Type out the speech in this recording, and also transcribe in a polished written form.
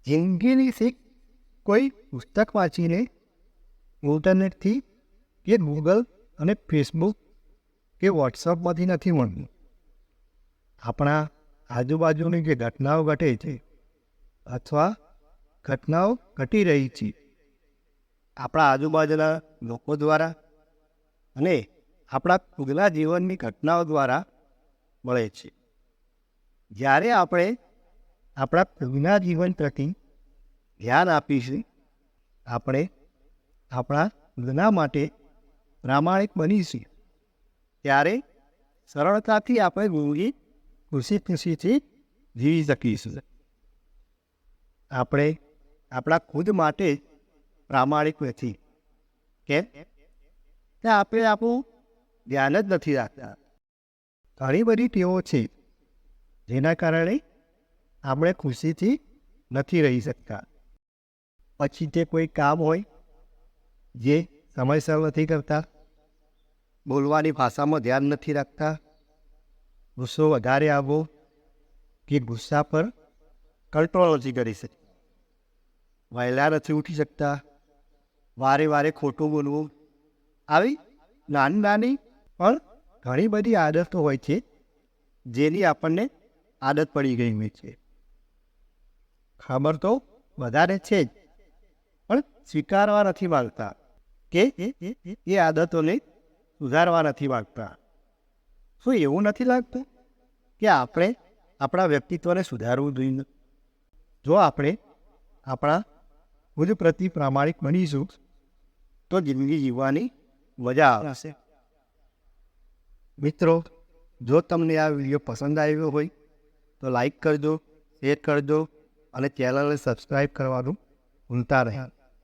જિંદગીની શીખ કોઈ પુસ્તક વાંચીને, ઇન્ટરનેટથી કે ગૂગલ અને ફેસબુક કે વોટ્સઅપમાંથી નથી મળતી. આપણા આજુબાજુની જે ઘટનાઓ ઘટે છે અથવા ઘટનાઓ ઘટી રહી છે આપણા આજુબાજુના લોકો દ્વારા અને આપણા ખુદના જીવનની ઘટનાઓ દ્વારા મળે છે. જ્યારે આપણે આપણા ખુદના જીવન પ્રતિ ધ્યાન આપીશું, આપણે આપણા ખુદના માટે પ્રામાણિક બનીશું, ત્યારે સરળતાથી આપણે જિંદગી ખુશીથી જીવી શકીશું. આપણે આપણા ખુદ માટે જ પ્રામાણિક નથી. કેમ? કે આપણે આપણું ધ્યાન જ નથી રાખતા. ઘણી બધી ટેવો છે જેના કારણે આપણે ખુશીથી નથી રહી શકતા. પછી તે કોઈ કામ હોય જે સમયસર નથી કરતા, બોલવાની ભાષામાં ધ્યાન નથી રાખતા, ગુસ્સો વધારે આવવો કે ગુસ્સા પર કંટ્રોલ નથી કરી શકતા, વહેલા નથી ઉઠી શકતા, વારે વારે ખોટું બોલવું, આવી નાની નાની પણ ઘણી બધી આદતો હોય છે જેની આપણને આદત પડી ગઈ હોય છે. ખબર તો વધારે છે જ, પણ સ્વીકારવા નથી માંગતા કે એ આદતોને સુધારવા નથી માંગતા. શું એવું નથી લાગતું કે આપણે આપણા વ્યક્તિત્વને સુધારવું જોઈએ? જો આપણે આપણા ખુદ પ્રતિ પ્રામાણિક બનીશું તો જિંદગી જીવવાની મજા આવશે. મિત્રો, જો તમને આ વિડીયો પસંદ આવ્યો હોય તો લાઈક કરજો, શેર કરજો અને ચેનલને સબસ્ક્રાઈબ કરવાનું ભૂલતા નહીં.